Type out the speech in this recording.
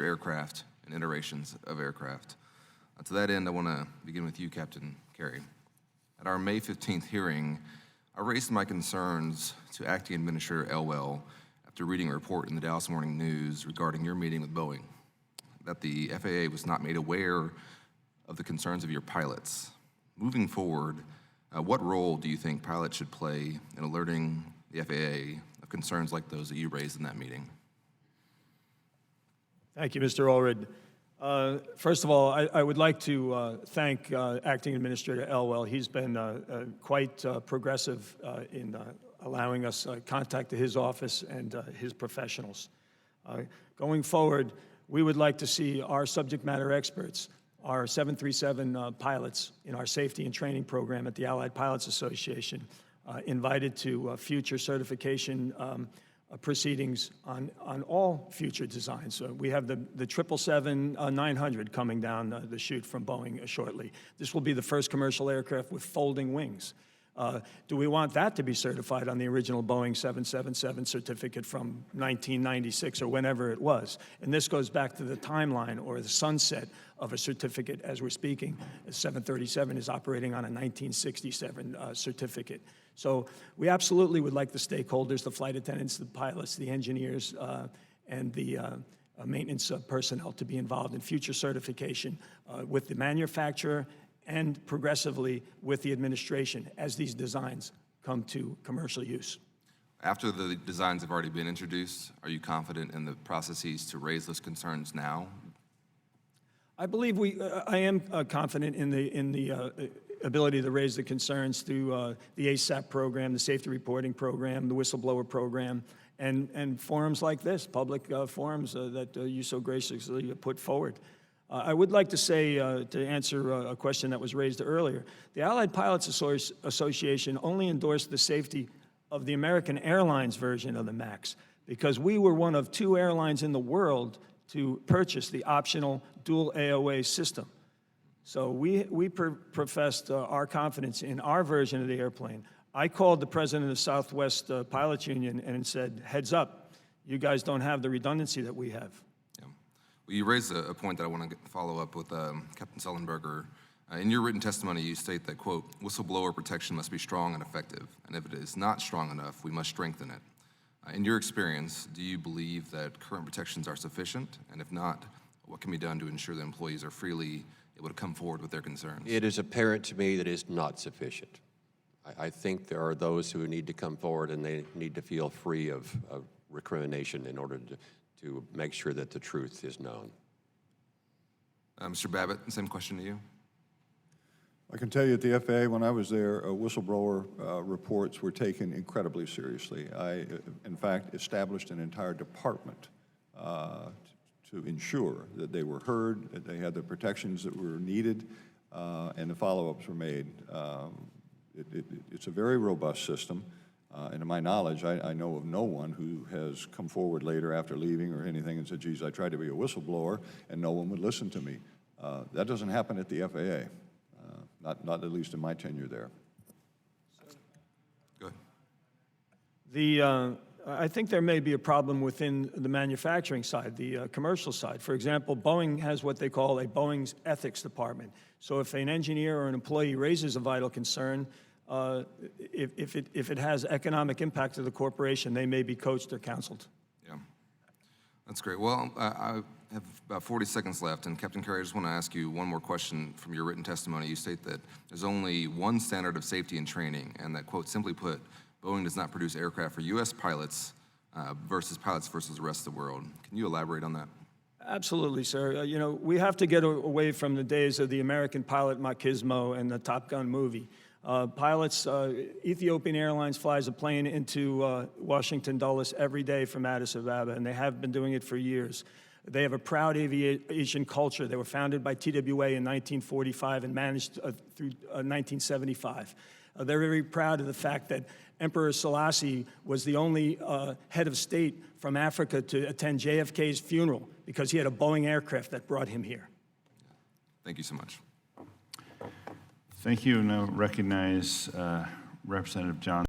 aircraft and iterations of aircraft. To that end, I want to begin with you, Captain Carey. At our May 15th hearing, I raised my concerns to Acting Administrator Elwell after reading a report in the Dallas Morning News regarding your meeting with Boeing, that the FAA was not made aware of the concerns of your pilots. Moving forward, what role do you think pilots should play in alerting the FAA of concerns like those that you raised in that meeting? Thank you, Mr. Allred. First of all, I would like to thank Acting Administrator Elwell. He's been quite progressive in allowing us contact to his office and his professionals. Going forward, we would like to see our subject matter experts, our 737 pilots in our safety and training program at the Allied Pilots Association, invited to future certification proceedings on all future designs. We have the 777-900 coming down the chute from Boeing shortly. This will be the first commercial aircraft with folding wings. Do we want that to be certified on the original Boeing 777 certificate from 1996 or whenever it was? And this goes back to the timeline or the sunset of a certificate as we're speaking. The 737 is operating on a 1967 certificate. So we absolutely would like the stakeholders, the flight attendants, the pilots, the engineers, and the maintenance personnel to be involved in future certification with the manufacturer and progressively with the administration as these designs come to commercial use. After the designs have already been introduced, are you confident in the processes to raise those concerns now? I believe I am confident in the ability to raise the concerns through the ASAP program, the safety reporting program, the whistleblower program, and forums like this, public forums that you so graciously put forward. I would like to say, to answer a question that was raised earlier, the Allied Pilots Association only endorsed the safety of the American Airlines version of the MAX because we were one of 2 airlines in the world to purchase the optional dual AOA system. So we professed our confidence in our version of the airplane. I called the president of the Southwest Pilots Union and said, heads up, you guys don't have the redundancy that we have. Well, you raised a point that I want to follow up with Captain Sullenberger. In your written testimony, you state that, quote, whistleblower protection must be strong and effective, and if it is not strong enough, we must strengthen it. In your experience, do you believe that current protections are sufficient? And if not, what can be done to ensure that employees are freely able to come forward with their concerns? It is apparent to me that it is not sufficient. I think there are those who need to come forward and they need to feel free of recrimination in order to make sure that the truth is known. Mr. Babbitt, same question to you. I can tell you at the FAA, when I was there, whistleblower reports were taken incredibly seriously. I, in fact, established an entire department to ensure that they were heard, that they had the protections that were needed, and the follow-ups were made. It's a very robust system. And to my knowledge, I know of no one who has come forward later after leaving or anything and said, geez, I tried to be a whistleblower and no one would listen to me. That doesn't happen at the FAA, not at least in my tenure there. Go ahead. I think there may be a problem within the manufacturing side, the commercial side. For example, Boeing has what they call a Boeing's ethics department. So if an engineer or an employee raises a vital concern, if it has economic impact to the corporation, they may be coached or counseled. Yeah, that's great. Well, I have about 40 seconds left, and Captain Carey, I just want to ask you one more question from your written testimony. You state that there's only one standard of safety and training, and that, quote, simply put, Boeing does not produce aircraft for U.S. pilots versus the rest of the world. Can you elaborate on that? Absolutely, sir. You know, we have to get away from the days of the American pilot machismo and the Top Gun movie. Pilots, Ethiopian Airlines flies a plane into Washington Dulles every day from Addis Ababa, and they have been doing it for years. They have a proud aviation culture. They were founded by TWA in 1945 and managed through 1975. They're very proud of the fact that Emperor Selassie was the only head of state from Africa to attend JFK's funeral because he had a Boeing aircraft that brought him here. Thank you so much. Thank you. Now recognize Representative John.